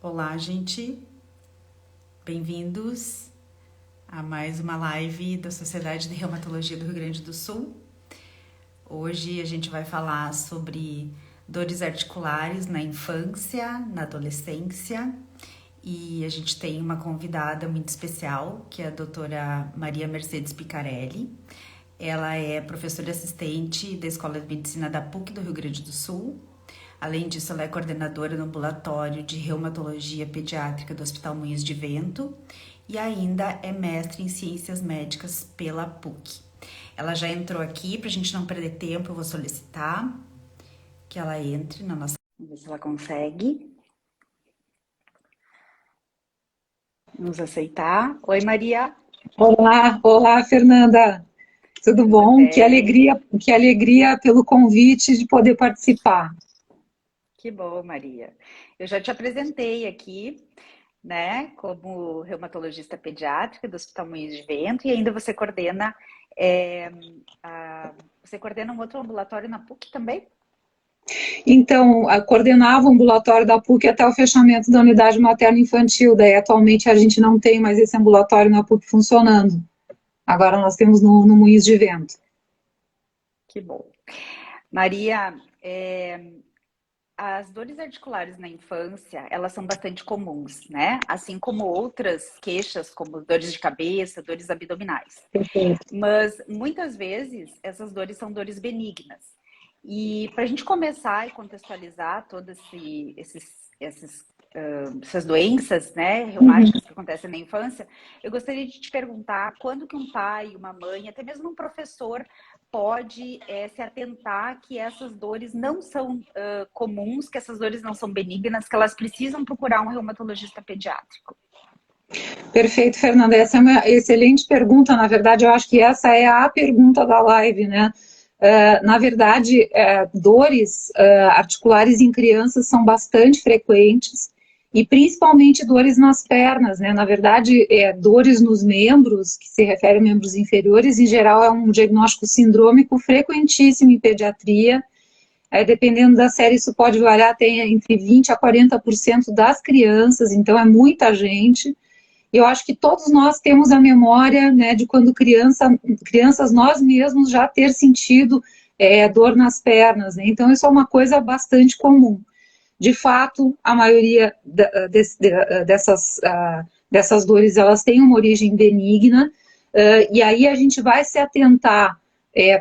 Olá, gente. Bem-vindos a mais uma live da Sociedade de Reumatologia do Rio Grande do Sul. Hoje a gente vai falar sobre dores articulares na infância, na adolescência, e a gente tem uma convidada muito especial, que é a doutora Maria Mercedes Picarelli. Ela é professora assistente da Escola de Medicina da PUC do Rio Grande do Sul. Além disso, ela é coordenadora no ambulatório de reumatologia pediátrica do Hospital Moinhos de Vento e ainda é mestre em ciências médicas pela PUC. Ela já entrou aqui, para a gente não perder tempo, eu vou solicitar que ela entre na nossa... Vamos ver se ela consegue nos aceitar. Oi, Maria. Olá, Fernanda. Tudo Tudo bom? bem? Que alegria pelo convite de poder participar. Que bom, Maria. Eu já te apresentei aqui, né, como reumatologista pediátrica do Hospital Moinhos de Vento, e ainda você coordena, você coordena um outro ambulatório na PUC também? Então, coordenava o ambulatório da PUC até o fechamento da unidade materno-infantil. Daí, atualmente, a gente não tem mais esse ambulatório na PUC funcionando. Agora nós temos no Moinhos de Vento. Que bom. Maria, as dores articulares na infância, elas são bastante comuns, né? Assim como outras queixas, como dores de cabeça, dores abdominais. Perfeito. Mas muitas vezes essas dores são dores benignas. E para a gente começar e contextualizar todas essas doenças, né, Uhum. reumáticas que acontecem na infância, eu gostaria de te perguntar quando que um pai, uma mãe, até mesmo um professor pode se atentar que essas dores não são comuns, que essas dores não são benignas, que elas precisam procurar um reumatologista pediátrico. Perfeito, Fernanda. Essa é uma excelente pergunta. Na verdade, eu acho que essa é a pergunta da live, né? Na verdade, dores articulares em crianças são bastante frequentes e principalmente dores nas pernas, né? Na verdade, dores nos membros, que se refere a membros inferiores, em geral é um diagnóstico sindrômico frequentíssimo em pediatria. Dependendo da série, isso pode variar até entre 20% a 40% das crianças, então é muita gente. Eu acho que todos nós temos a memória, né, de quando crianças nós mesmos já ter sentido dor nas pernas, né? Então isso é uma coisa bastante comum. De fato, a maioria dessas dores, elas têm uma origem benigna, e aí a gente vai se atentar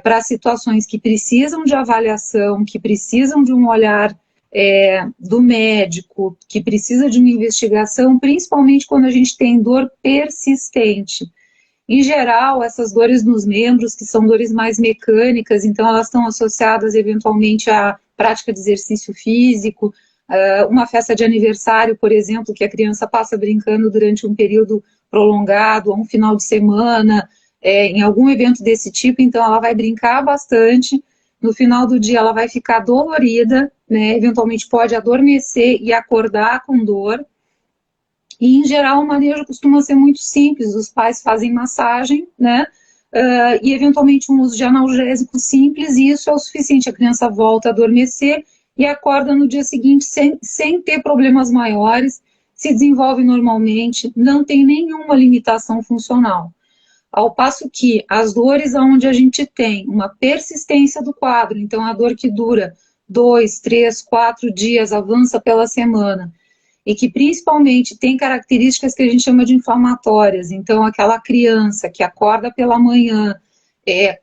para situações que precisam de avaliação, que precisam de um olhar do médico, que precisa de uma investigação, principalmente quando a gente tem dor persistente. Em geral, essas dores nos membros, que são dores mais mecânicas, então elas estão associadas eventualmente à prática de exercício físico, uma festa de aniversário, por exemplo, que a criança passa brincando durante um período prolongado, ou um final de semana, em algum evento desse tipo, então ela vai brincar bastante, no final do dia ela vai ficar dolorida, né, eventualmente pode adormecer e acordar com dor, e, em geral, o manejo costuma ser muito simples. Os pais fazem massagem, né? E, eventualmente, um uso de analgésico simples, e isso é o suficiente. A criança volta a adormecer e acorda no dia seguinte sem ter problemas maiores, se desenvolve normalmente, não tem nenhuma limitação funcional. Ao passo que as dores onde a gente tem uma persistência do quadro, então a dor que dura 2, 3, 4 dias, avança pela semana, e que principalmente tem características que a gente chama de inflamatórias. Então, aquela criança que acorda pela manhã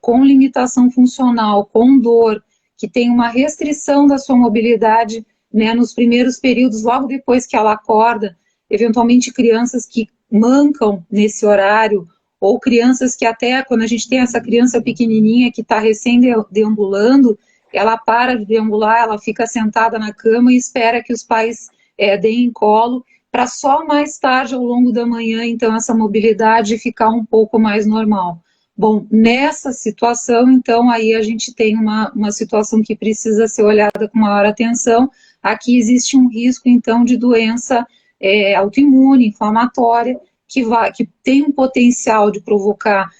com limitação funcional, com dor, que tem uma restrição da sua mobilidade, né, nos primeiros períodos, logo depois que ela acorda, eventualmente crianças que mancam nesse horário, ou crianças que até, quando a gente tem essa criança pequenininha que está recém-deambulando, ela para de deambular, ela fica sentada na cama e espera que os pais deem colo, para só mais tarde, ao longo da manhã, então, essa mobilidade ficar um pouco mais normal. Bom, nessa situação, então, aí a gente tem uma situação que precisa ser olhada com maior atenção. Aqui existe um risco, então, de doença autoimune, inflamatória, que tem um potencial de provocar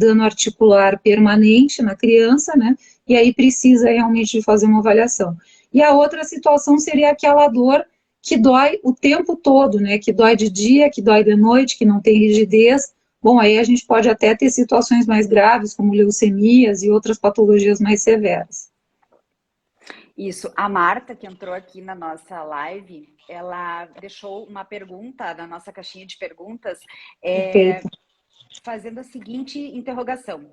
dano articular permanente na criança, né? E aí precisa realmente de fazer uma avaliação. E a outra situação seria aquela dor que dói o tempo todo, né? Que dói de dia, que dói de noite, que não tem rigidez. Bom, aí a gente pode até ter situações mais graves, como leucemias e outras patologias mais severas. Isso. A Marta, que entrou aqui na nossa live, ela deixou uma pergunta na nossa caixinha de perguntas, Perfeito. fazendo a seguinte interrogação: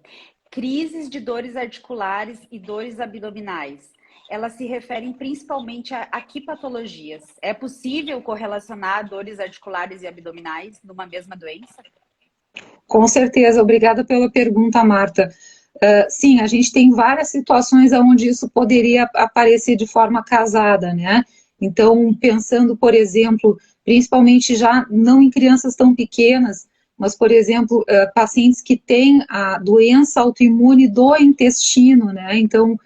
crises de dores articulares e dores abdominais, elas se referem principalmente a que patologias? É possível correlacionar dores articulares e abdominais numa mesma doença? Com certeza, obrigada pela pergunta, Marta. Sim, a gente tem várias situações onde isso poderia aparecer de forma casada, né? Então, pensando, por exemplo, principalmente já não em crianças tão pequenas, mas, por exemplo, pacientes que têm a doença autoimune do intestino, né? Então,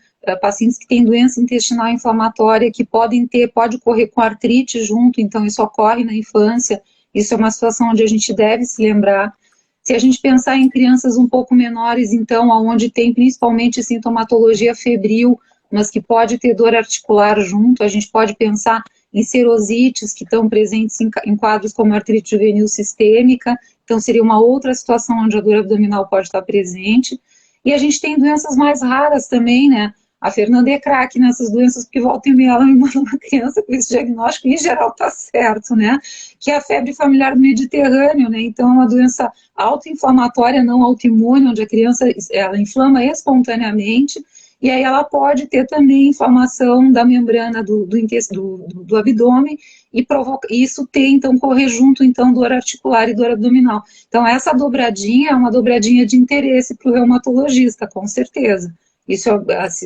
pacientes que têm doença intestinal inflamatória, que pode ocorrer com artrite junto, então isso ocorre na infância, isso é uma situação onde a gente deve se lembrar. Se a gente pensar em crianças um pouco menores, então, onde tem principalmente sintomatologia febril, mas que pode ter dor articular junto, a gente pode pensar em serosites que estão presentes em quadros como artrite juvenil sistêmica, então seria uma outra situação onde a dor abdominal pode estar presente. E a gente tem doenças mais raras também, né? A Fernanda é craque nessas doenças, porque volta e meia ela me manda uma criança com esse diagnóstico, e em geral tá certo, né? Que é a febre familiar do Mediterrâneo, né? Então é uma doença autoinflamatória, não autoimune, onde a criança ela inflama espontaneamente, e aí ela pode ter também inflamação da membrana do abdômen, e isso tem, então, correr junto, então, dor articular e dor abdominal. Então, essa dobradinha é uma dobradinha de interesse para o reumatologista, com certeza. Isso,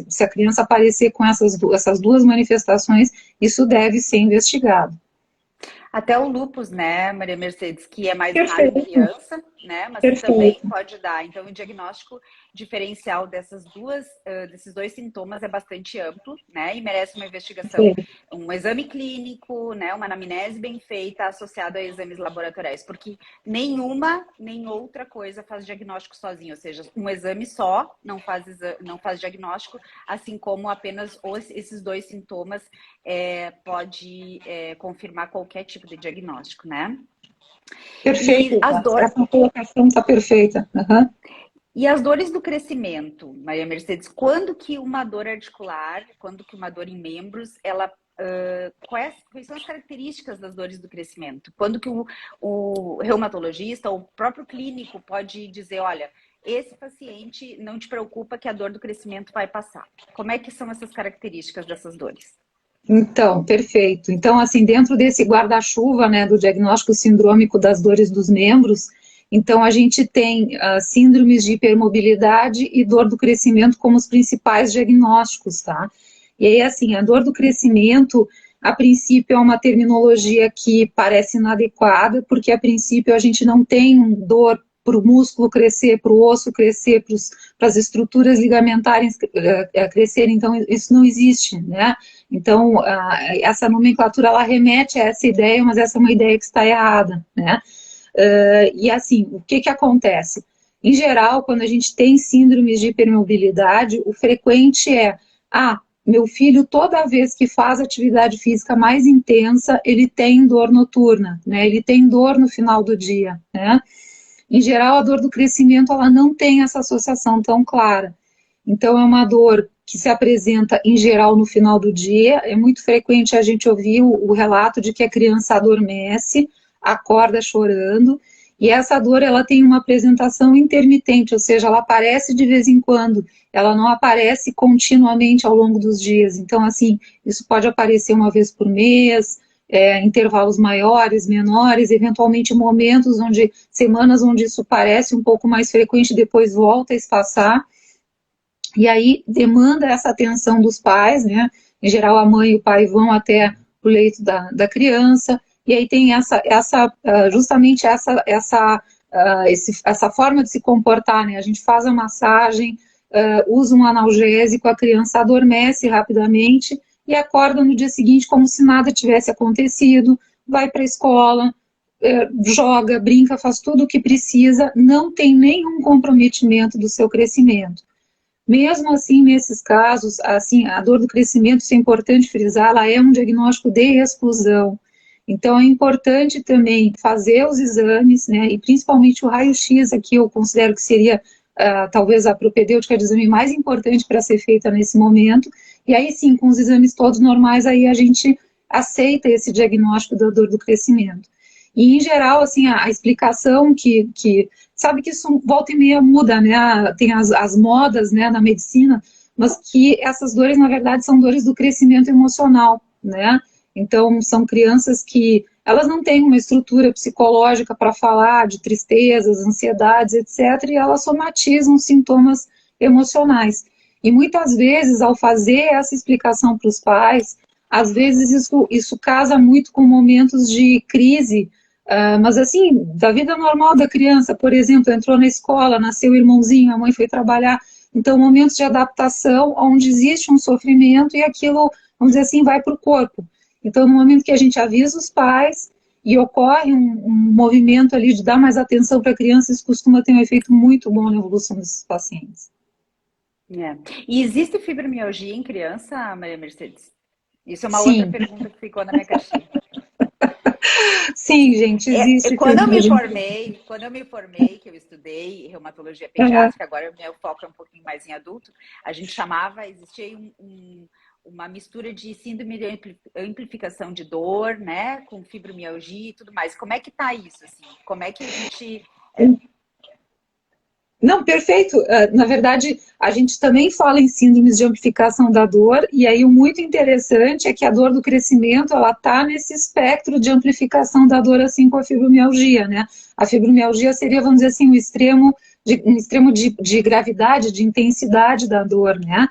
se a criança aparecer com essas duas manifestações, isso deve ser investigado. Até o lúpus, né, Maria Mercedes, que é mais raro em Perfeito, criança, né, mas que também perfeito. pode dar. Então, o diagnóstico diferencial desses dois sintomas é bastante amplo, né, e merece uma investigação, Perfeito. um exame clínico, né, uma anamnese bem feita associada a exames laboratoriais, porque nenhuma nem outra coisa faz diagnóstico sozinho, ou seja, um exame só não faz diagnóstico, assim como apenas esses dois sintomas pode confirmar qualquer tipo de diagnóstico, né? Perfeito, E as, dor... essa colocação está perfeita. Uhum. e as dores do crescimento, Maria Mercedes, quando que uma dor articular, quando que uma dor em membros, ela quais são as características das dores do crescimento? Quando que o reumatologista, ou o próprio clínico pode dizer, olha, esse paciente não te preocupa que a dor do crescimento vai passar. Como é que são essas características dessas dores? Então, perfeito. Então, assim, dentro desse guarda-chuva, né, do diagnóstico sindrômico das dores dos membros, então a gente tem síndromes de hipermobilidade e dor do crescimento como os principais diagnósticos, tá? E aí, assim, a dor do crescimento, a princípio, é uma terminologia que parece inadequada, porque a princípio a gente não tem dor para o músculo crescer, para o osso crescer, para as estruturas ligamentares crescerem, então isso não existe, né? Então, essa nomenclatura, ela remete a essa ideia, mas essa é uma ideia que está errada, né? E assim, o que acontece? Em geral, quando a gente tem síndromes de hipermobilidade, o frequente é, meu filho, toda vez que faz atividade física mais intensa, ele tem dor noturna, né? Ele tem dor no final do dia, né? Em geral, a dor do crescimento, ela não tem essa associação tão clara. Então, é uma dor que se apresenta, em geral, no final do dia. É muito frequente a gente ouvir o relato de que a criança adormece, acorda chorando, e essa dor, ela tem uma apresentação intermitente, ou seja, ela aparece de vez em quando, ela não aparece continuamente ao longo dos dias. Então, assim, isso pode aparecer uma vez por mês, intervalos maiores, menores, eventualmente momentos semanas onde isso parece um pouco mais frequente, depois volta a espaçar, e aí demanda essa atenção dos pais, né? Em geral, a mãe e o pai vão até o leito da criança, e aí tem justamente essa forma de se comportar, né? A gente faz a massagem, usa um analgésico, a criança adormece rapidamente e acorda no dia seguinte como se nada tivesse acontecido, vai para a escola, joga, brinca, faz tudo o que precisa, não tem nenhum comprometimento do seu crescimento. Mesmo assim, nesses casos, assim, a dor do crescimento, isso é importante frisar, ela é um diagnóstico de exclusão. Então é importante também fazer os exames, né, e principalmente o raio-x aqui eu considero que seria talvez a propedêutica de exame mais importante para ser feita nesse momento, e aí sim, com os exames todos normais, aí a gente aceita esse diagnóstico da dor do crescimento. E, em geral, assim, a explicação sabe que isso volta e meia muda, né, tem as modas, né, na medicina, mas que essas dores, na verdade, são dores do crescimento emocional, né, então são crianças que elas não têm uma estrutura psicológica para falar de tristezas, ansiedades, etc., e elas somatizam sintomas emocionais. E muitas vezes, ao fazer essa explicação para os pais, às vezes isso casa muito com momentos de crise, mas assim, da vida normal da criança, por exemplo, entrou na escola, nasceu o irmãozinho, a mãe foi trabalhar, então momentos de adaptação onde existe um sofrimento e aquilo, vamos dizer assim, vai para o corpo. Então, no momento que a gente avisa os pais e ocorre um movimento ali de dar mais atenção para a criança, isso costuma ter um efeito muito bom na evolução desses pacientes. É. E existe fibromialgia em criança, Maria Mercedes? Isso é uma outra Sim. pergunta que ficou na minha caixinha. Sim, gente, existe fibromialgia. Quando eu me formei, que eu estudei reumatologia pediátrica, agora o meu foco é um pouquinho mais em adulto, a gente chamava, existia uma mistura de síndrome de amplificação de dor, né, com fibromialgia e tudo mais. Como é que tá isso, assim? Como é que a gente... Não, perfeito. Na verdade, a gente também fala em síndromes de amplificação da dor, e aí o muito interessante é que a dor do crescimento, ela está nesse espectro de amplificação da dor, assim como a fibromialgia, né? A fibromialgia seria, vamos dizer assim, um extremo de gravidade, de intensidade da dor, né?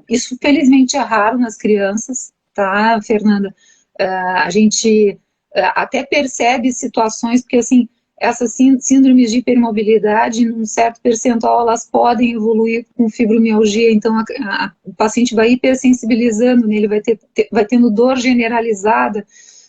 Isso, felizmente, é raro nas crianças, tá, Fernanda? A gente até percebe situações, porque, assim, essas síndromes de hipermobilidade, num certo percentual, elas podem evoluir com fibromialgia, então o paciente vai hipersensibilizando, né, ele vai tendo dor generalizada,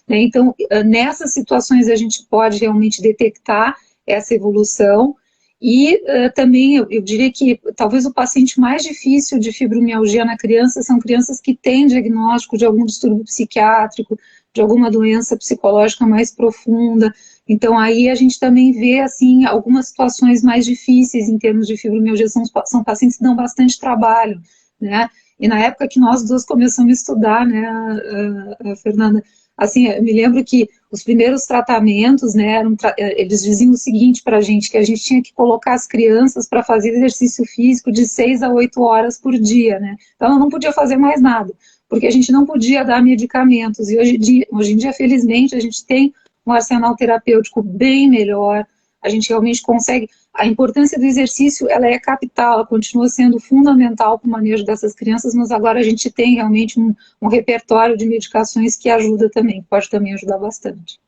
né, então nessas situações a gente pode realmente detectar essa evolução, e também eu diria que talvez o paciente mais difícil de fibromialgia na criança são crianças que têm diagnóstico de algum distúrbio psiquiátrico, de alguma doença psicológica mais profunda. Então, aí a gente também vê, assim, algumas situações mais difíceis em termos de fibromialgia, são pacientes que dão bastante trabalho, né? E na época que nós duas começamos a estudar, né, Fernanda, assim, eu me lembro que os primeiros tratamentos, né, eles diziam o seguinte para a gente, que a gente tinha que colocar as crianças para fazer exercício físico de 6 a 8 horas por dia, né? Então, ela não podia fazer mais nada, porque a gente não podia dar medicamentos, e hoje em dia, felizmente, a gente tem um arsenal terapêutico bem melhor, a gente realmente consegue, a importância do exercício, ela é capital, ela continua sendo fundamental para o manejo dessas crianças, mas agora a gente tem realmente um repertório de medicações que ajuda também, pode também ajudar bastante.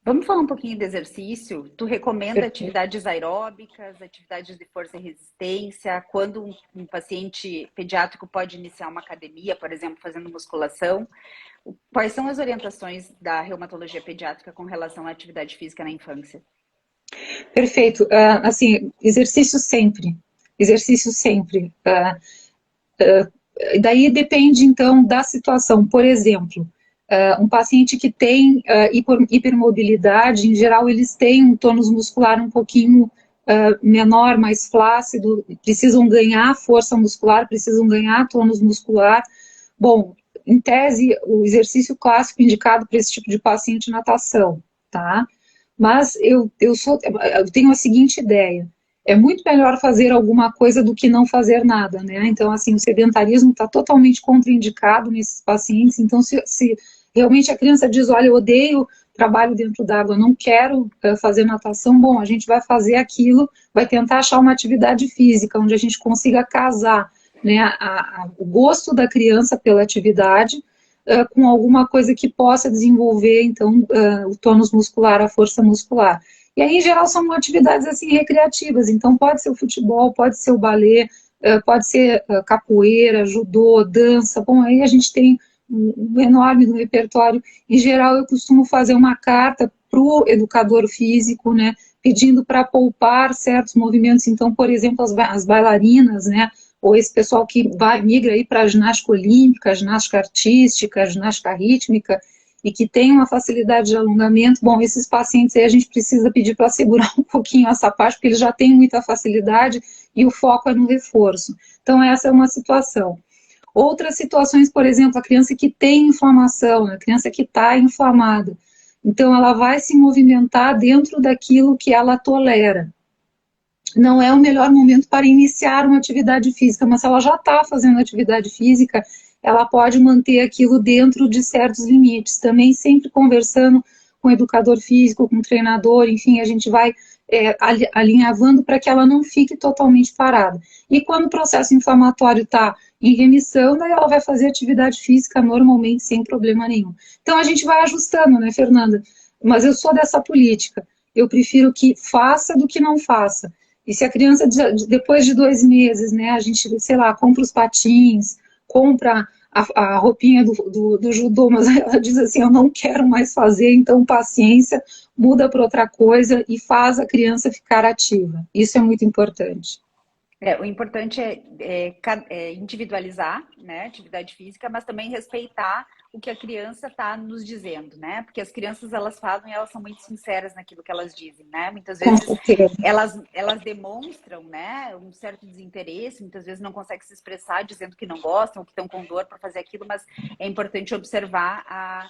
Vamos falar um pouquinho de exercício? Tu recomenda atividades aeróbicas, atividades de força e resistência? Quando um paciente pediátrico pode iniciar uma academia, por exemplo, fazendo musculação? Quais são as orientações da reumatologia pediátrica com relação à atividade física na infância? Perfeito. Assim, exercício sempre. Exercício sempre. Daí depende, então, da situação. Por exemplo, um paciente que tem hipermobilidade, em geral, eles têm um tônus muscular um pouquinho menor, mais flácido, precisam ganhar força muscular, precisam ganhar tônus muscular. Bom, em tese, o exercício clássico indicado para esse tipo de paciente é natação, tá? Mas eu tenho a seguinte ideia, é muito melhor fazer alguma coisa do que não fazer nada, né? Então, assim, o sedentarismo está totalmente contraindicado nesses pacientes, então se realmente a criança diz, olha, eu odeio trabalho dentro d'água, não quero fazer natação, bom, a gente vai fazer aquilo, vai tentar achar uma atividade física, onde a gente consiga casar, né, o gosto da criança pela atividade com alguma coisa que possa desenvolver, então, o tônus muscular, a força muscular. E aí, em geral, são atividades, assim, recreativas, então pode ser o futebol, pode ser o balé, pode ser capoeira, judô, dança, bom, aí a gente tem um enorme no repertório. Em geral, eu costumo fazer uma carta para o educador físico, né, pedindo para poupar certos movimentos, então, por exemplo, as bailarinas, né, ou esse pessoal que migra aí para a ginástica olímpica, ginástica artística, ginástica rítmica, e que tem uma facilidade de alongamento, bom, esses pacientes aí a gente precisa pedir para segurar um pouquinho essa parte, porque eles já têm muita facilidade e o foco é no reforço. Então, essa é uma situação. Outras situações, por exemplo, a criança que tem inflamação, a criança que está inflamada, então ela vai se movimentar dentro daquilo que ela tolera. Não é o melhor momento para iniciar uma atividade física, mas se ela já está fazendo atividade física, ela pode manter aquilo dentro de certos limites. Também sempre conversando com o educador físico, com o treinador, enfim, a gente vai alinhavando para que ela não fique totalmente parada. E quando o processo inflamatório está em remissão, daí ela vai fazer atividade física normalmente, sem problema nenhum. Então a gente vai ajustando, né, Fernanda? Mas eu sou dessa política. Eu prefiro que faça do que não faça. E se a criança, depois de 2 meses, né, a gente, sei lá, compra os patins, compra a roupinha do judô, mas ela diz assim, eu não quero mais fazer, então paciência, muda para outra coisa e faz a criança ficar ativa. Isso é muito importante. O importante é individualizar, né, atividade física, mas também respeitar o que a criança está nos dizendo, né? Porque as crianças, elas falam e elas são muito sinceras naquilo que elas dizem, né? Muitas vezes elas demonstram, né, um certo desinteresse, muitas vezes não conseguem se expressar dizendo que não gostam, que estão com dor para fazer aquilo, mas é importante observar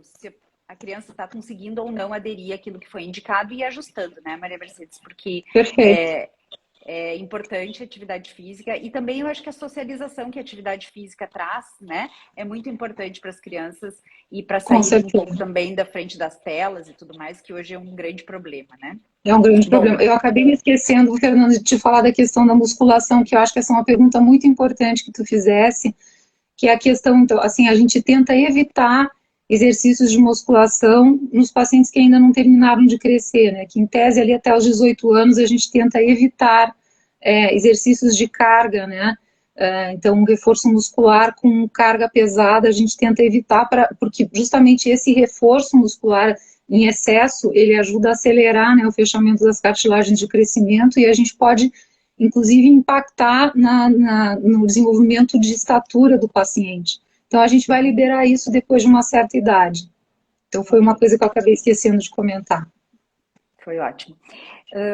se a criança está conseguindo ou não aderir àquilo que foi indicado e ir ajustando, né, Maria Mercedes? Porque é importante a atividade física e também eu acho que a socialização que a atividade física traz, né, é muito importante para as crianças e para sair um pouco também da frente das telas e tudo mais, que hoje é um grande problema, né? É um grande problema. Eu acabei me esquecendo, Fernando, de te falar da questão da musculação, que eu acho que essa é uma pergunta muito importante que tu fizesse, que é a questão, então, assim, a gente tenta evitar exercícios de musculação nos pacientes que ainda não terminaram de crescer, né? Que em tese ali até os 18 anos a gente tenta evitar exercícios de carga, né? Então um reforço muscular com carga pesada a gente tenta evitar, porque justamente esse reforço muscular em excesso, ele ajuda a acelerar, né, o fechamento das cartilagens de crescimento e a gente pode inclusive impactar no desenvolvimento de estatura do paciente. Então, a gente vai liberar isso depois de uma certa idade. Então, foi uma coisa que eu acabei esquecendo de comentar. Foi ótimo.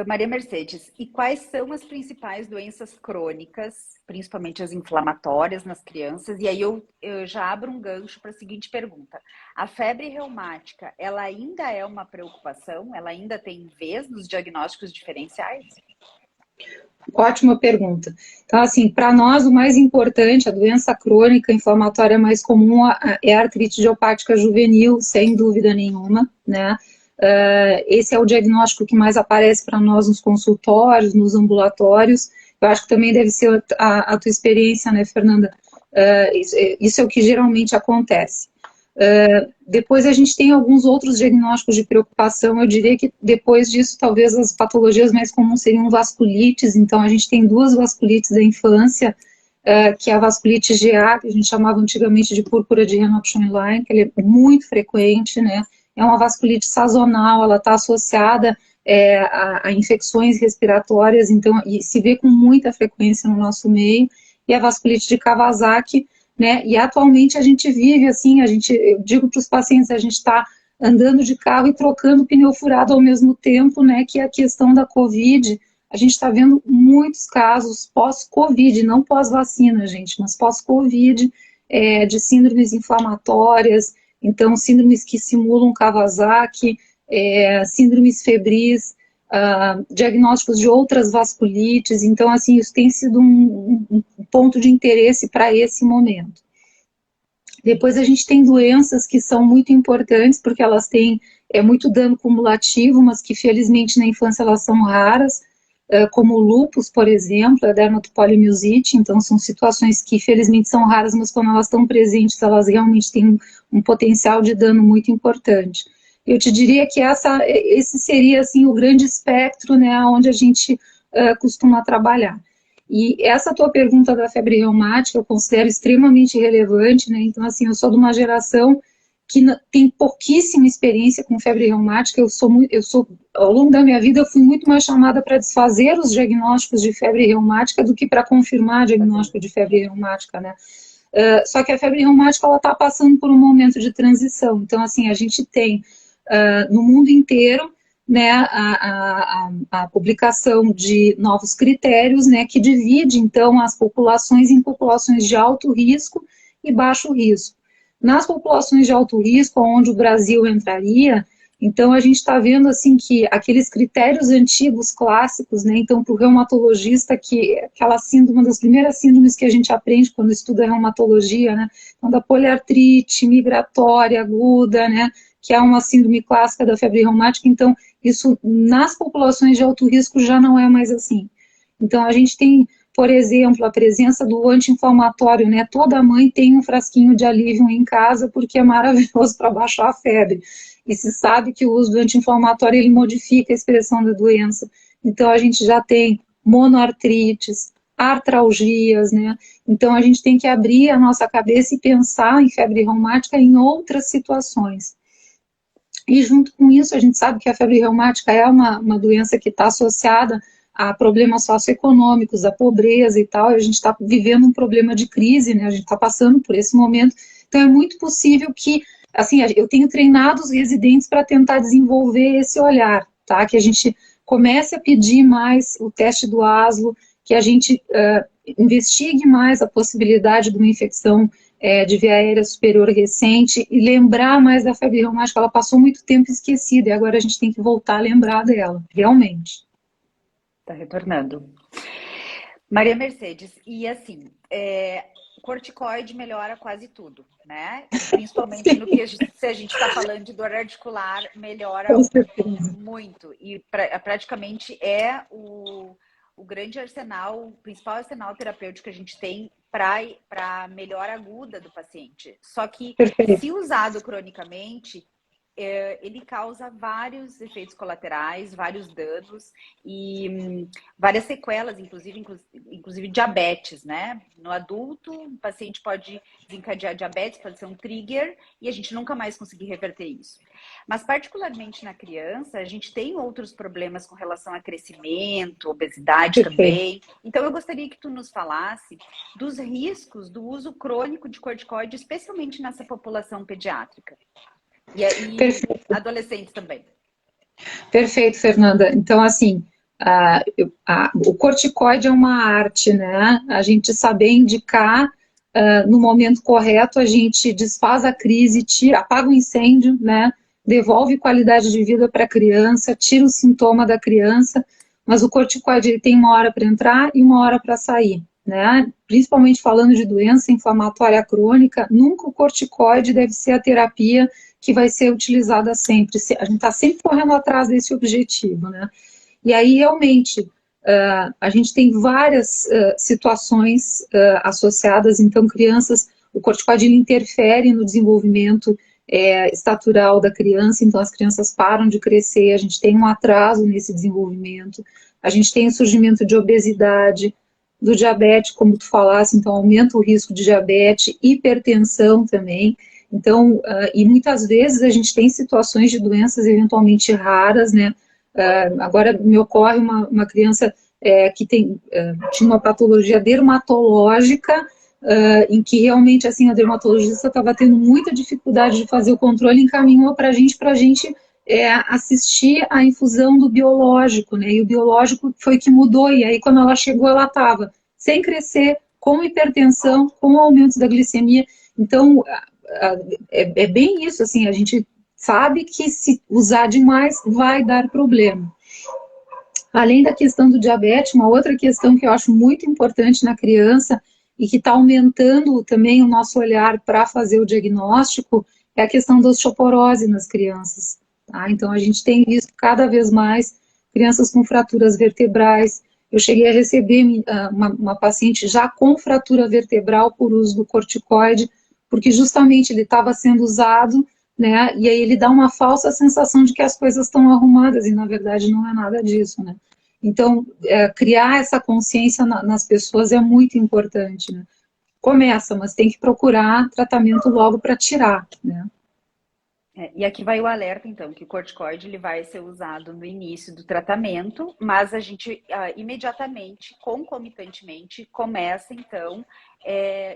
Maria Mercedes, e quais são as principais doenças crônicas, principalmente as inflamatórias nas crianças? E aí eu já abro um gancho para a seguinte pergunta. A febre reumática, ela ainda é uma preocupação? Ela ainda tem vez nos diagnósticos diferenciais? Ótima pergunta. Então, assim, para nós o mais importante, a doença crônica inflamatória mais comum é a artrite idiopática juvenil, sem dúvida nenhuma, né? Esse é o diagnóstico que mais aparece para nós nos consultórios, nos ambulatórios. Eu acho que também deve ser a tua experiência, né, Fernanda? Isso é o que geralmente acontece. Depois a gente tem alguns outros diagnósticos de preocupação. Eu diria que depois disso talvez as patologias mais comuns seriam vasculites. Então a gente tem 2 vasculites da infância, que é a vasculite GA, que a gente chamava antigamente de púrpura de Raynaud-Schönlein, que ela é muito frequente, né? É uma vasculite sazonal, ela está associada a infecções respiratórias, então, e se vê com muita frequência no nosso meio, e a vasculite de Kawasaki, né? E atualmente a gente vive assim, eu digo para os pacientes, a gente está andando de carro e trocando pneu furado ao mesmo tempo, né? Que é a questão da Covid. A gente está vendo muitos casos pós-Covid, não pós-vacina, gente, mas pós-Covid, de síndromes inflamatórias, então síndromes que simulam Kawasaki, síndromes febris, diagnósticos de outras vasculites. Então, assim, isso tem sido um ponto de interesse para esse momento. Depois a gente tem doenças que são muito importantes, porque elas têm muito dano cumulativo, mas que felizmente na infância elas são raras, como o lúpus, por exemplo, a dermatopolimiosite. Então são situações que felizmente são raras, mas quando elas estão presentes, elas realmente têm um potencial de dano muito importante. Eu te diria que esse seria assim o grande espectro, né, onde a gente costuma trabalhar. E essa tua pergunta da febre reumática eu considero extremamente relevante, né? Então, assim, eu sou de uma geração que tem pouquíssima experiência com febre reumática. Ao longo da minha vida, eu fui muito mais chamada para desfazer os diagnósticos de febre reumática do que para confirmar diagnóstico de febre reumática, né? Só que a febre reumática ela está passando por um momento de transição. Então, assim, a gente tem no mundo inteiro, né, a publicação de novos critérios, né, que divide, então, as populações em populações de alto risco e baixo risco. Nas populações de alto risco, onde o Brasil entraria, então a gente está vendo, assim, que aqueles critérios antigos, clássicos, né, então, para o reumatologista, que aquela síndrome, uma das primeiras síndromes que a gente aprende quando estuda reumatologia, né, então, da poliartrite migratória aguda, né, que é uma síndrome clássica da febre reumática, então, isso nas populações de alto risco já não é mais assim. Então, a gente tem, por exemplo, a presença do anti-inflamatório, né? Toda mãe tem um frasquinho de alívio em casa porque é maravilhoso para baixar a febre. E se sabe que o uso do anti-inflamatório, ele modifica a expressão da doença. Então, a gente já tem monoartrites, artralgias, né? Então, a gente tem que abrir a nossa cabeça e pensar em febre reumática em outras situações. E junto com isso, a gente sabe que a febre reumática é uma doença que está associada a problemas socioeconômicos, a pobreza e tal, e a gente está vivendo um problema de crise, né? A gente está passando por esse momento, então é muito possível que, assim, eu tenho treinado os residentes para tentar desenvolver esse olhar, tá? Que a gente comece a pedir mais o teste do ASLO, que a gente investigue mais a possibilidade de uma infecção de via aérea superior recente e lembrar mais da febre reumática. Ela passou muito tempo esquecida e agora a gente tem que voltar a lembrar dela, realmente. Tá retornando. Maria Mercedes, e assim, corticoide melhora quase tudo, né? Principalmente no que se a gente está falando de dor articular, melhora muito. E praticamente é o grande arsenal, o principal arsenal terapêutico que a gente tem para melhora aguda do paciente. Só que, se usado cronicamente, ele causa vários efeitos colaterais, vários danos e várias sequelas, inclusive diabetes, né? No adulto, o paciente pode desencadear diabetes, pode ser um trigger e a gente nunca mais conseguir reverter isso. Mas particularmente na criança, a gente tem outros problemas com relação a crescimento, obesidade também. Então eu gostaria que tu nos falasse dos riscos do uso crônico de corticoide, especialmente nessa população pediátrica. E adolescentes também. Perfeito, Fernanda. Então, assim, o corticoide é uma arte, né? A gente saber indicar no momento correto, a gente desfaz a crise, apaga o incêndio, né? Devolve qualidade de vida para a criança, tira o sintoma da criança, mas o corticoide ele tem uma hora para entrar e uma hora para sair, né? Principalmente falando de doença inflamatória crônica, nunca o corticoide deve ser a terapia que vai ser utilizada sempre. A gente está sempre correndo atrás desse objetivo, né? E aí, realmente, a gente tem várias situações associadas. Então, crianças, o corticoide interfere no desenvolvimento estatural da criança, então as crianças param de crescer, a gente tem um atraso nesse desenvolvimento, a gente tem o surgimento de obesidade, do diabetes, como tu falasse, então aumenta o risco de diabetes, hipertensão também. Então, e muitas vezes a gente tem situações de doenças eventualmente raras, né? Agora me ocorre uma criança que tinha uma patologia dermatológica, em que realmente assim, a dermatologista estava tendo muita dificuldade de fazer o controle, encaminhou para a gente assistir a infusão do biológico, né? E o biológico foi que mudou, e aí quando ela chegou, ela estava sem crescer, com hipertensão, com aumento da glicemia. Então, é bem isso, assim, a gente sabe que se usar demais vai dar problema. Além da questão do diabetes, uma outra questão que eu acho muito importante na criança e que está aumentando também o nosso olhar para fazer o diagnóstico é a questão da osteoporose nas crianças. Tá? Então, a gente tem visto cada vez mais crianças com fraturas vertebrais. Eu cheguei a receber uma paciente já com fratura vertebral por uso do corticoide, porque justamente ele estava sendo usado, né, e aí ele dá uma falsa sensação de que as coisas estão arrumadas, e na verdade não é nada disso, né. Então, criar essa consciência nas pessoas é muito importante, né. Começa, mas tem que procurar tratamento logo para tirar, né. E aqui vai o alerta, então, que o corticoide ele vai ser usado no início do tratamento, mas a gente imediatamente, concomitantemente, começa, então,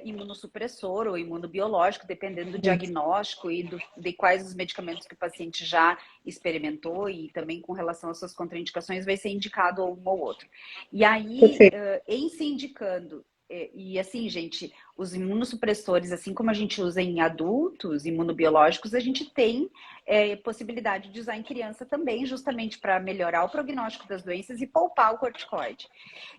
imunossupressor ou imunobiológico, dependendo do diagnóstico e de quais os medicamentos que o paciente já experimentou e também com relação às suas contraindicações, vai ser indicado um ou outro. E aí, Perfeito. em se indicando, e assim, gente, os imunossupressores, assim como a gente usa em adultos, imunobiológicos, a gente tem possibilidade de usar em criança também, justamente para melhorar o prognóstico das doenças e poupar o corticoide.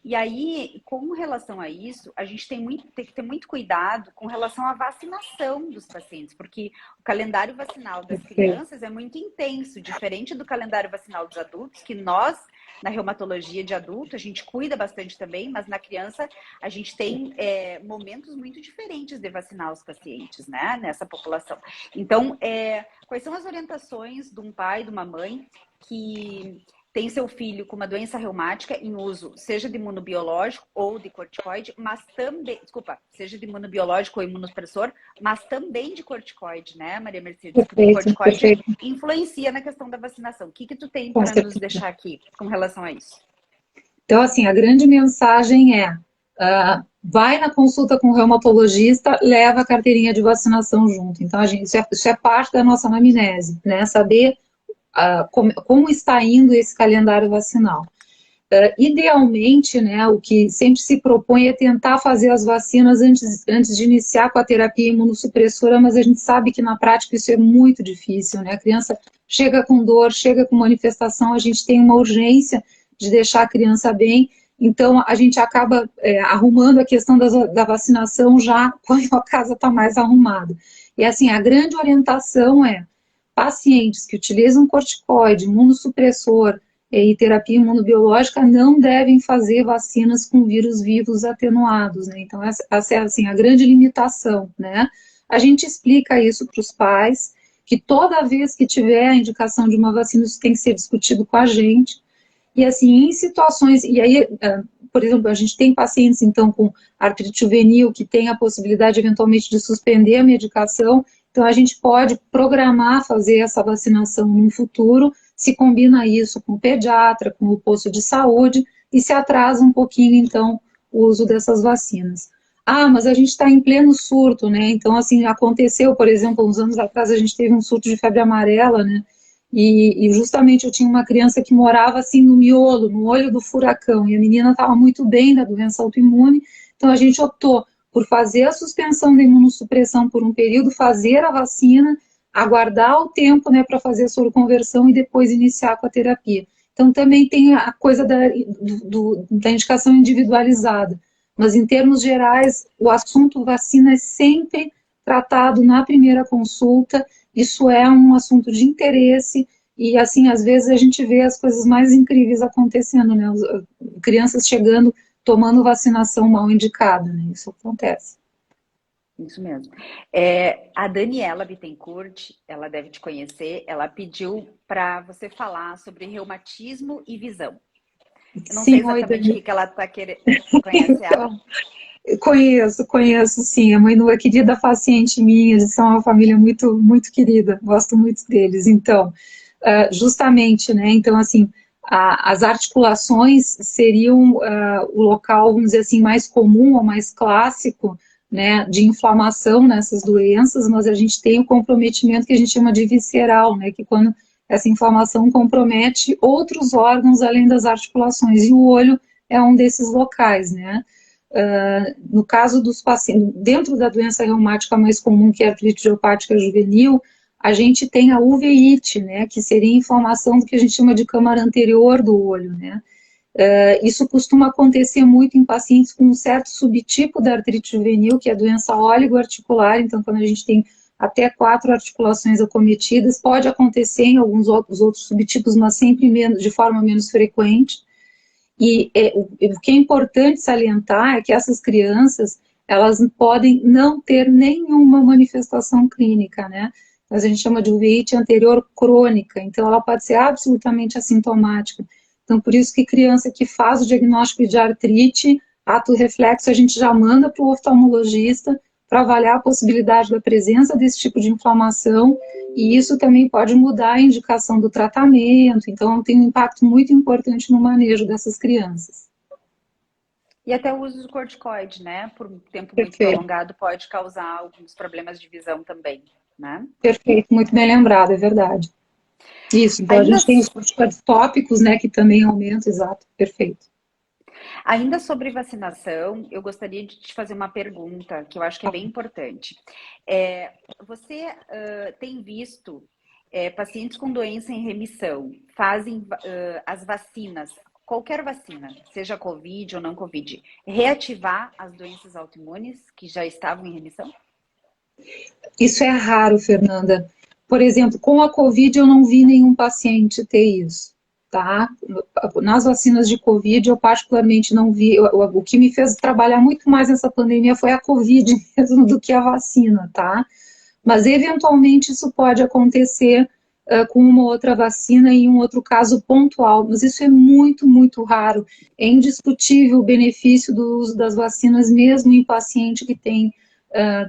E aí, com relação a isso, a gente tem que ter muito cuidado com relação à vacinação dos pacientes, porque o calendário vacinal das Perfeito. crianças é muito intenso, diferente do calendário vacinal dos adultos, que nós, na reumatologia de adulto, a gente cuida bastante também, mas na criança a gente tem momentos muito diferentes de vacinar os pacientes, né, nessa população. Então, quais são as orientações de um pai, de uma mãe que tem seu filho com uma doença reumática em uso, seja de imunobiológico ou de corticoide, mas também, seja de imunobiológico ou imunossupressor, mas também de corticoide, né, Maria Mercedes? Porque o Perfeito, corticoide perfeito. influencia na questão da vacinação. O que tu tem Com para nos certeza. deixar aqui com relação a isso? Então, assim, a grande mensagem é: vai na consulta com o reumatologista, leva a carteirinha de vacinação junto. Então, isso é parte da nossa anamnese, né? Saber como está indo esse calendário vacinal. Idealmente, né, o que sempre se propõe é tentar fazer as vacinas antes de iniciar com a terapia imunossupressora, mas a gente sabe que na prática isso é muito difícil, né? A criança chega com dor, chega com manifestação, a gente tem uma urgência de deixar a criança bem, então a gente acaba arrumando a questão da vacinação já quando a casa está mais arrumada. E assim, a grande orientação é: pacientes que utilizam corticoide, imunossupressor e terapia imunobiológica não devem fazer vacinas com vírus vivos atenuados, né? Então, essa é assim, a grande limitação, né? A gente explica isso para os pais, que toda vez que tiver a indicação de uma vacina, isso tem que ser discutido com a gente. E assim, em situações, e aí, por exemplo, a gente tem pacientes, então, com artrite juvenil, que tem a possibilidade, eventualmente, de suspender a medicação, então a gente pode programar fazer essa vacinação no futuro, se combina isso com o pediatra, com o posto de saúde, e se atrasa um pouquinho, então, o uso dessas vacinas. Mas a gente está em pleno surto, né? Então, assim, aconteceu, por exemplo, uns anos atrás, a gente teve um surto de febre amarela, né? E justamente eu tinha uma criança que morava assim no miolo, no olho do furacão, e a menina estava muito bem da doença autoimune, então a gente optou por fazer a suspensão da imunossupressão por um período, fazer a vacina, aguardar o tempo, né, para fazer a soroconversão e depois iniciar com a terapia. Então também tem a coisa da indicação individualizada, mas em termos gerais, o assunto vacina é sempre tratado na primeira consulta. Isso é um assunto de interesse e, assim, às vezes a gente vê as coisas mais incríveis acontecendo, né? Crianças chegando, tomando vacinação mal indicada, né? Isso acontece. Isso mesmo. A Daniela Bittencourt, ela deve te conhecer, ela pediu para você falar sobre reumatismo e visão. Eu não sei Sim, oi, exatamente o Dani. que ela está querendo. Você conhece ela? Então, conheço, sim. A mãe de uma querida paciente minha, eles são uma família muito, muito querida, gosto muito deles. Então, justamente, né? Então, assim, as articulações seriam o local, vamos dizer assim, mais comum ou mais clássico, né, de inflamação nessas doenças, mas a gente tem o comprometimento que a gente chama de visceral, né, que quando essa inflamação compromete outros órgãos além das articulações, e o olho é um desses locais, né. No caso dos pacientes, dentro da doença reumática mais comum, que é a artrite idiopática juvenil, a gente tem a uveíte, né, que seria inflamação do que a gente chama de câmara anterior do olho, né. Isso costuma acontecer muito em pacientes com um certo subtipo da artrite juvenil, que é a doença óligo-articular, então quando a gente tem até 4 articulações acometidas, pode acontecer em alguns outros subtipos, mas sempre menos, de forma menos frequente. E o que é importante salientar é que essas crianças, elas podem não ter nenhuma manifestação clínica, né? A gente chama de uveíte anterior crônica, então ela pode ser absolutamente assintomática. Então, por isso que criança que faz o diagnóstico de artrite, ato reflexo, a gente já manda para o oftalmologista para avaliar a possibilidade da presença desse tipo de inflamação, e isso também pode mudar a indicação do tratamento, então tem um impacto muito importante no manejo dessas crianças. E até o uso do corticoide, né, por um tempo muito Perfeito. prolongado pode causar alguns problemas de visão também, né? Perfeito, muito bem lembrado, é verdade. Isso, então Ainda, a gente tem os corticoides tópicos, né, que também aumentam, exato, perfeito. ainda sobre vacinação, eu gostaria de te fazer uma pergunta que eu acho que é bem importante. Você tem visto pacientes com doença em remissão fazem as vacinas, qualquer vacina, seja Covid ou não Covid, reativar as doenças autoimunes que já estavam em remissão? Isso é raro, Fernanda. Por exemplo, com a Covid eu não vi nenhum paciente ter isso, tá? Nas vacinas de Covid eu particularmente não vi, o que me fez trabalhar muito mais nessa pandemia foi a Covid mesmo do que a vacina, tá? Mas eventualmente isso pode acontecer com uma outra vacina em um outro caso pontual, mas isso é muito, muito raro. É indiscutível o benefício do uso das vacinas, mesmo em paciente que tem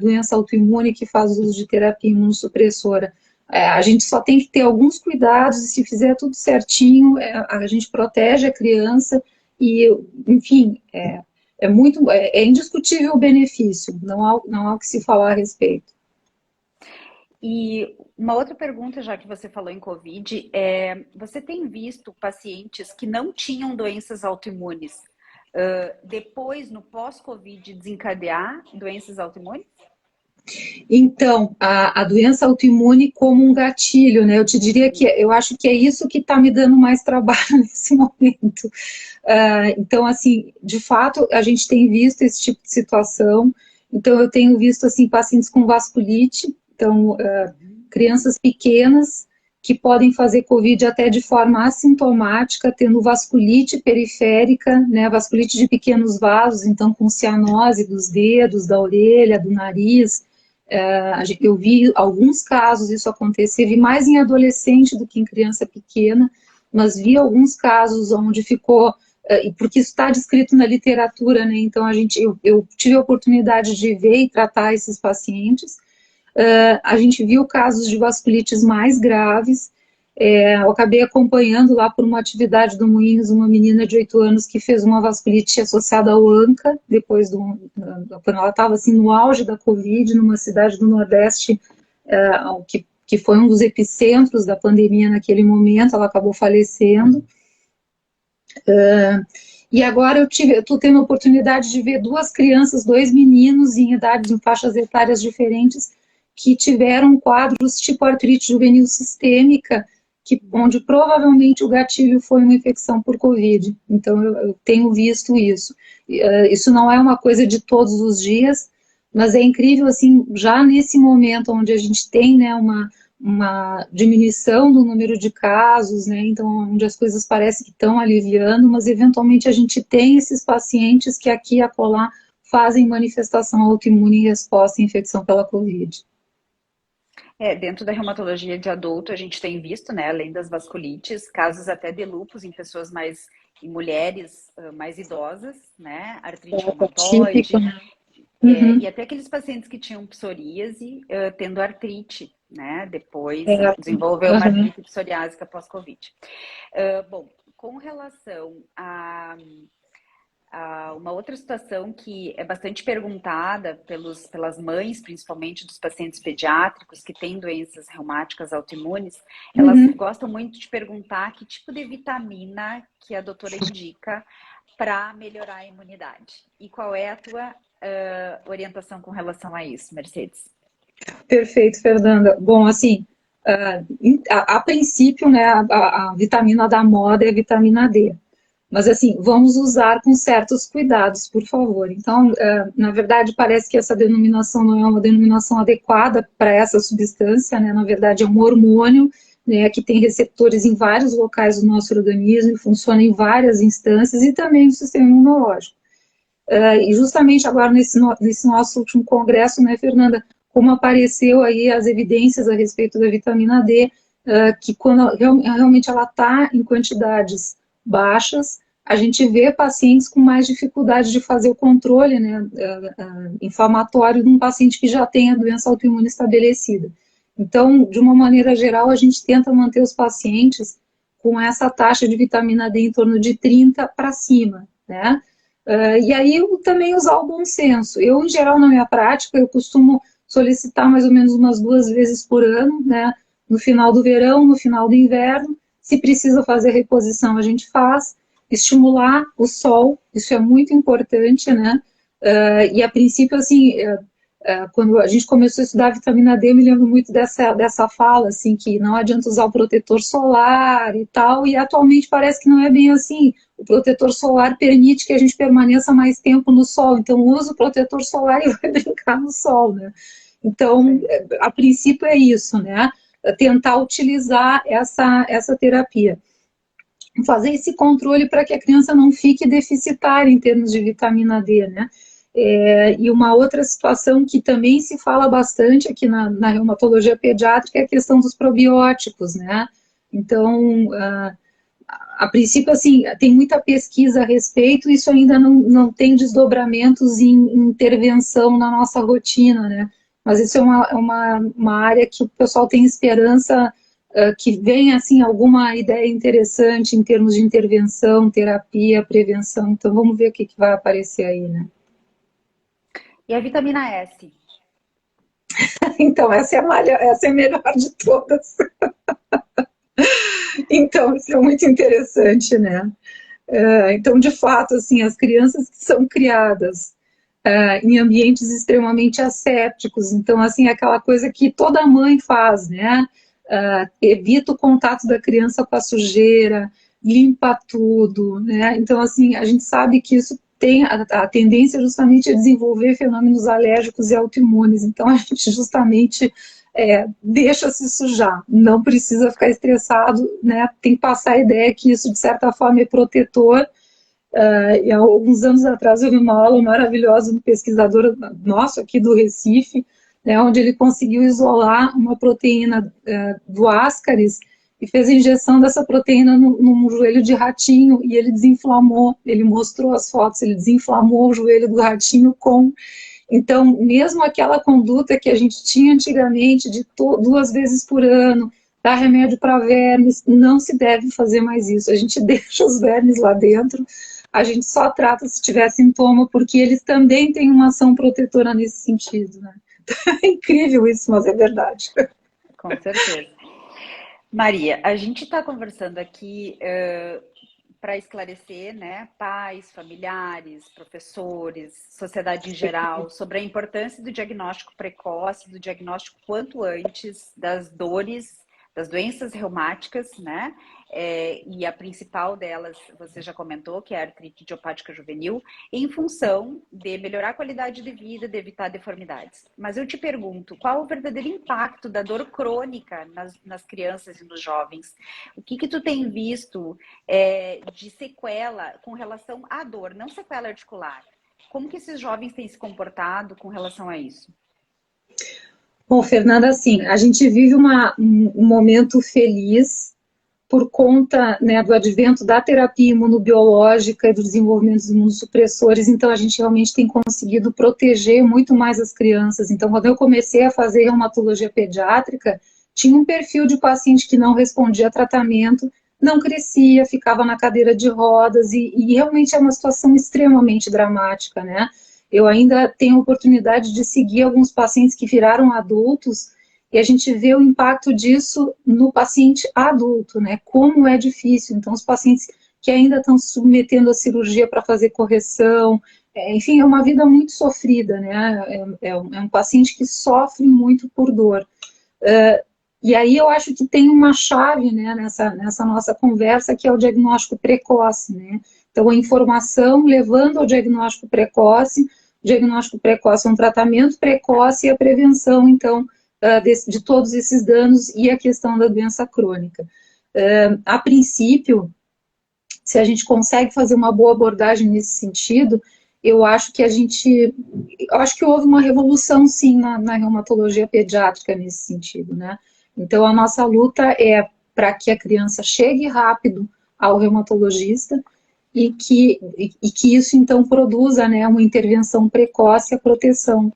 doença autoimune, que faz uso de terapia imunossupressora. A gente só tem que ter alguns cuidados, e se fizer tudo certinho, a gente protege a criança, e, enfim, é indiscutível o benefício, não há o que se falar a respeito. E uma outra pergunta, já que você falou em Covid, você tem visto pacientes que não tinham doenças autoimunes, depois, no pós-Covid, desencadear doenças autoimunes? Então, a doença autoimune como um gatilho, né? Eu te diria que eu acho que é isso que está me dando mais trabalho nesse momento. Então, assim, de fato, a gente tem visto esse tipo de situação. Então, eu tenho visto, assim, pacientes com vasculite, então, crianças pequenas que podem fazer COVID até de forma assintomática, tendo vasculite periférica, né, vasculite de pequenos vasos, então com cianose dos dedos, da orelha, do nariz. Eu vi alguns casos isso acontecer, vi mais em adolescente do que em criança pequena, mas vi alguns casos onde ficou, porque isso está descrito na literatura, né, então eu tive a oportunidade de ver e tratar esses pacientes. A gente viu casos de vasculites mais graves. Eu acabei acompanhando lá por uma atividade do Moinhos uma menina de 8 anos que fez uma vasculite associada ao ANCA, quando ela estava assim, no auge da Covid, numa cidade do Nordeste, que foi um dos epicentros da pandemia naquele momento, ela acabou falecendo. E agora eu estou tendo a oportunidade de ver duas crianças, dois meninos em idades, em faixas etárias diferentes, que tiveram quadros tipo artrite juvenil sistêmica, onde provavelmente o gatilho foi uma infecção por Covid. Então, eu tenho visto isso. Isso não é uma coisa de todos os dias, mas é incrível, assim, já nesse momento onde a gente tem, né, uma diminuição do número de casos, né, então onde as coisas parecem que estão aliviando, mas eventualmente a gente tem esses pacientes que aqui e acolá fazem manifestação autoimune em resposta à infecção pela Covid. Dentro da reumatologia de adulto, a gente tem visto, né, além das vasculites, casos até de lúpus em pessoas em mulheres mais idosas, né, artrite reumatoide, Típico, né? Uhum. e até aqueles pacientes que tinham psoríase tendo artrite, né, depois desenvolveu uma artrite psoriásica pós-Covid. Bom, com relação a uma outra situação que é bastante perguntada pelas mães, principalmente dos pacientes pediátricos que têm doenças reumáticas autoimunes, elas gostam muito de perguntar que tipo de vitamina que a doutora indica para melhorar a imunidade. E qual é a tua orientação com relação a isso, Mercedes? Perfeito, Fernanda. Bom, assim, a princípio, né, a vitamina da moda é a vitamina D. Mas, assim, vamos usar com certos cuidados, por favor. Então, na verdade, parece que essa denominação não é uma denominação adequada para essa substância, né? Na verdade, é um hormônio, né, que tem receptores em vários locais do nosso organismo e funciona em várias instâncias e também no sistema imunológico. E justamente agora, nesse nosso último congresso, né, Fernanda, como apareceu aí as evidências a respeito da vitamina D, que quando realmente ela está em quantidades baixas, a gente vê pacientes com mais dificuldade de fazer o controle, né, inflamatório de um paciente que já tem a doença autoimune estabelecida. Então, de uma maneira geral, a gente tenta manter os pacientes com essa taxa de vitamina D em torno de 30 para cima, né? E aí também usar o bom senso. Eu, em geral, na minha prática, eu costumo solicitar mais ou menos umas 2 vezes por ano, né? No final do verão, no final do inverno. Se precisa fazer reposição, a gente faz. Estimular o sol, isso é muito importante, né? E a princípio, assim, quando a gente começou a estudar vitamina D, eu me lembro muito dessa fala, assim, que não adianta usar o protetor solar e tal, e atualmente parece que não é bem assim. O protetor solar permite que a gente permaneça mais tempo no sol, então usa o protetor solar e vai brincar no sol, né? Então, a princípio é isso, né? Tentar utilizar essa terapia. Fazer esse controle para que a criança não fique deficitária em termos de vitamina D, né? E uma outra situação que também se fala bastante aqui na reumatologia pediátrica é a questão dos probióticos, né? Então, a princípio, assim, tem muita pesquisa a respeito, isso ainda não tem desdobramentos em intervenção na nossa rotina, né? Mas isso é uma área que o pessoal tem esperança que venha, assim, alguma ideia interessante em termos de intervenção, terapia, prevenção. Então, vamos ver o que vai aparecer aí, né? E a vitamina S? Então, essa é a melhor de todas. Então, isso é muito interessante, né? Então, de fato, assim, as crianças que são criadas em ambientes extremamente assépticos, então, assim, aquela coisa que toda mãe faz, né? Evita o contato da criança com a sujeira, limpa tudo, né? Então, assim, a gente sabe que isso tem a tendência justamente a desenvolver fenômenos alérgicos e autoimunes, então a gente justamente deixa se sujar, não precisa ficar estressado, né? Tem que passar a ideia que isso de certa forma é protetor. E há alguns anos atrás eu vi uma aula maravilhosa do pesquisador nosso aqui do Recife, né, onde ele conseguiu isolar uma proteína do ascaris e fez a injeção dessa proteína num joelho de ratinho e ele desinflamou, ele mostrou as fotos, ele desinflamou o joelho do ratinho com... Então, mesmo aquela conduta que a gente tinha antigamente de 2 vezes por ano, dar remédio para vermes, não se deve fazer mais isso. A gente deixa os vermes lá dentro, a gente só trata se tiver sintoma, porque eles também têm uma ação protetora nesse sentido, né? É incrível isso, mas é verdade. Com certeza. Maria, a gente está conversando aqui para esclarecer, né, pais, familiares, professores, sociedade em geral, sobre a importância do diagnóstico precoce, do diagnóstico quanto antes das dores, das doenças reumáticas, né? E a principal delas, você já comentou, que é a artrite idiopática juvenil, em função de melhorar a qualidade de vida, de evitar deformidades. Mas eu te pergunto, qual o verdadeiro impacto da dor crônica nas crianças e nos jovens? O que tu tem visto de sequela com relação à dor, não sequela articular? Como que esses jovens têm se comportado com relação a isso? Bom, Fernanda, assim, a gente vive um momento feliz por conta, né, do advento da terapia imunobiológica e do desenvolvimento dos imunossupressores, então a gente realmente tem conseguido proteger muito mais as crianças. Então, quando eu comecei a fazer reumatologia pediátrica, tinha um perfil de paciente que não respondia a tratamento, não crescia, ficava na cadeira de rodas, e realmente é uma situação extremamente dramática, né? Eu ainda tenho a oportunidade de seguir alguns pacientes que viraram adultos, e a gente vê o impacto disso no paciente adulto, né? Como é difícil. Então, os pacientes que ainda estão se submetendo à cirurgia para fazer correção, enfim, é uma vida muito sofrida, né? É um paciente que sofre muito por dor. E aí eu acho que tem uma chave, né, nessa nossa conversa, que é o diagnóstico precoce, né? Então, a informação levando ao diagnóstico precoce. O diagnóstico precoce é um tratamento precoce e a prevenção, então, de todos esses danos e a questão da doença crônica. A princípio, se a gente consegue fazer uma boa abordagem nesse sentido, eu acho que houve uma revolução, sim, na reumatologia pediátrica nesse sentido, né? Então, a nossa luta é para que a criança chegue rápido ao reumatologista e que isso então produza, né, uma intervenção precoce e a proteção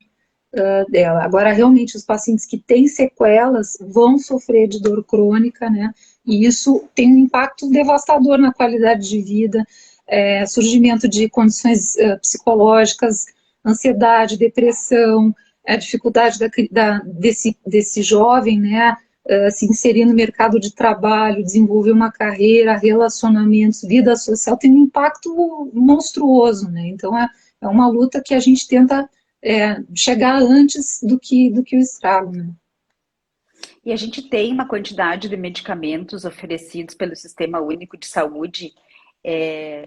dela. Agora, realmente, os pacientes que têm sequelas vão sofrer de dor crônica, né, e isso tem um impacto devastador na qualidade de vida, surgimento de condições psicológicas, ansiedade, depressão, a dificuldade desse jovem, né, se inserir no mercado de trabalho, desenvolver uma carreira, relacionamentos, vida social, tem um impacto monstruoso, né? Então é uma luta que a gente tenta chegar antes do que o estrago, né? E a gente tem uma quantidade de medicamentos oferecidos pelo Sistema Único de Saúde é,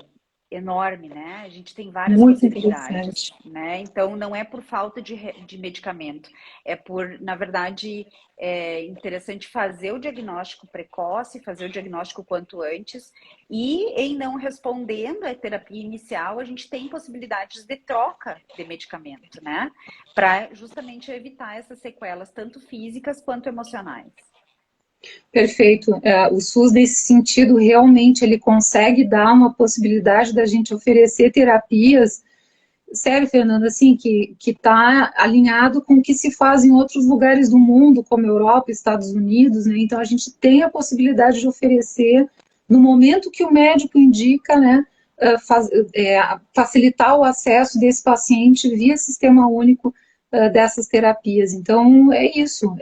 enorme, né? A gente tem várias Muito possibilidades, interessante. né? Então, não é por falta de medicamento, é por, na verdade, é interessante fazer o diagnóstico precoce, fazer o diagnóstico quanto antes, e em não respondendo à terapia inicial, a gente tem possibilidades de troca de medicamento, né? Para justamente evitar essas sequelas, tanto físicas quanto emocionais. Perfeito. O SUS, nesse sentido, realmente ele consegue dar uma possibilidade da gente oferecer terapias, sério, Fernanda, assim, que está alinhado com o que se faz em outros lugares do mundo, como Europa, Estados Unidos, né? Então, a gente tem a possibilidade de oferecer, no momento que o médico indica, né, facilitar o acesso desse paciente via sistema único dessas terapias. Então, é isso,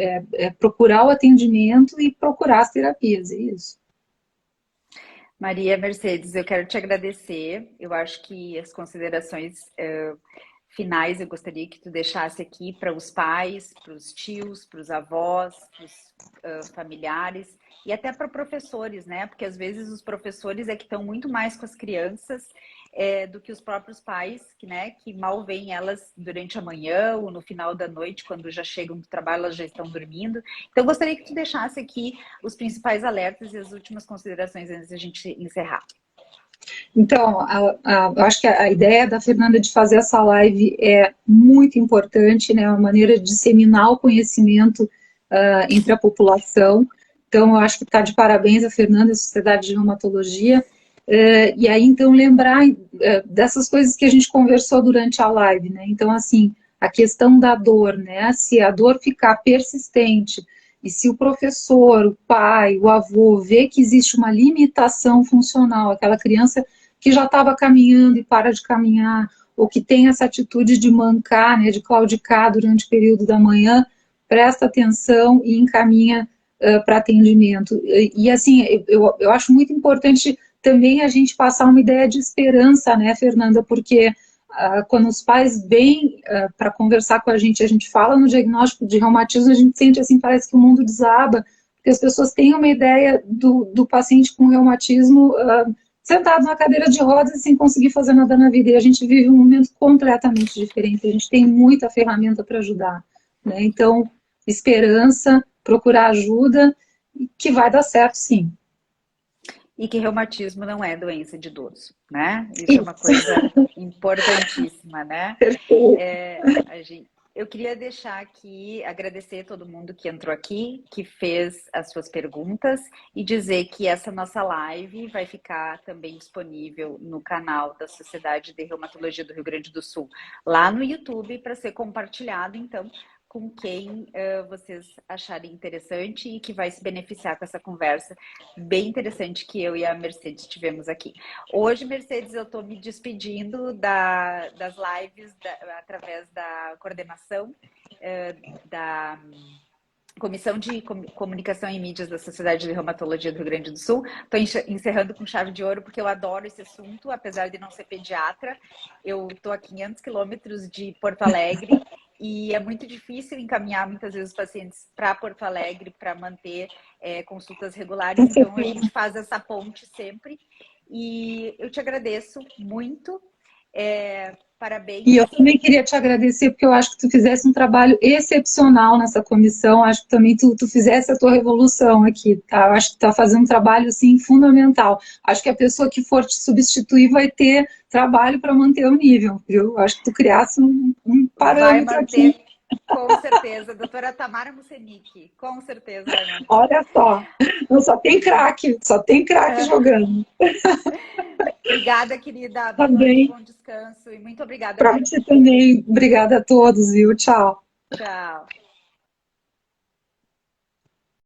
procurar o atendimento e procurar as terapias, é isso. Maria Mercedes, eu quero te agradecer. Eu acho que as considerações finais eu gostaria que tu deixasse aqui para os pais, para os tios, para os avós, para os familiares e até para professores, né? Porque às vezes os professores é que estão muito mais com as crianças do que os próprios pais, que mal veem elas durante a manhã ou no final da noite, quando já chegam do trabalho, elas já estão dormindo. Então, eu gostaria que tu deixasse aqui os principais alertas e as últimas considerações antes de a gente encerrar. Então, eu acho que a ideia da Fernanda de fazer essa live é muito importante, né? Uma maneira de disseminar o conhecimento entre a população. Então, eu acho que está de parabéns a Fernanda, a Sociedade de Reumatologia. E aí, então, lembrar dessas coisas que a gente conversou durante a live, né? Então, assim, a questão da dor, né? Se a dor ficar persistente e se o professor, o pai, o avô vê que existe uma limitação funcional, aquela criança que já estava caminhando e para de caminhar, ou que tem essa atitude de mancar, né, de claudicar durante o período da manhã, presta atenção e encaminha para atendimento. E assim, eu acho muito importante também a gente passar uma ideia de esperança, né, Fernanda, porque quando os pais vêm para conversar com a gente fala no diagnóstico de reumatismo, a gente sente assim, parece que o mundo desaba, porque as pessoas têm uma ideia do paciente com reumatismo sentado na cadeira de rodas sem conseguir fazer nada na vida, e a gente vive um momento completamente diferente, a gente tem muita ferramenta para ajudar, né? Então, esperança, procurar ajuda, que vai dar certo, sim. E que reumatismo não é doença de idoso, né? Isso é uma Isso. coisa importantíssima, né? Perfeito. Eu queria deixar aqui, agradecer a todo mundo que entrou aqui, que fez as suas perguntas e dizer que essa nossa live vai ficar também disponível no canal da Sociedade de Reumatologia do Rio Grande do Sul, lá no YouTube, para ser compartilhado, então, com quem vocês acharem interessante e que vai se beneficiar com essa conversa bem interessante que eu e a Mercedes tivemos aqui. Hoje, Mercedes, eu estou me despedindo das lives através da coordenação da Comissão de Comunicação e Mídias da Sociedade de Reumatologia do Rio Grande do Sul. Estou encerrando com chave de ouro porque eu adoro esse assunto, apesar de não ser pediatra. Eu estou a 500 quilômetros de Porto Alegre e é muito difícil encaminhar muitas vezes os pacientes para Porto Alegre para manter consultas regulares. Então, a gente faz essa ponte sempre. E eu te agradeço muito. Parabéns. E eu também queria te agradecer, porque eu acho que tu fizesse um trabalho excepcional nessa comissão, acho que também tu fizesse a tua revolução aqui, tá? Eu acho que tu tá fazendo um trabalho, assim, fundamental. Acho que a pessoa que for te substituir vai ter trabalho para manter o nível, viu? Acho que tu criasse um parâmetro vai manter, aqui. Com certeza, doutora Tamara Mussenic, com certeza vai manter. Olha só, só tem craque jogando. Obrigada, querida. Tá Boa noite, bem. bom descanso e muito obrigada Para por você também. Obrigada a todos, viu? Tchau. Tchau.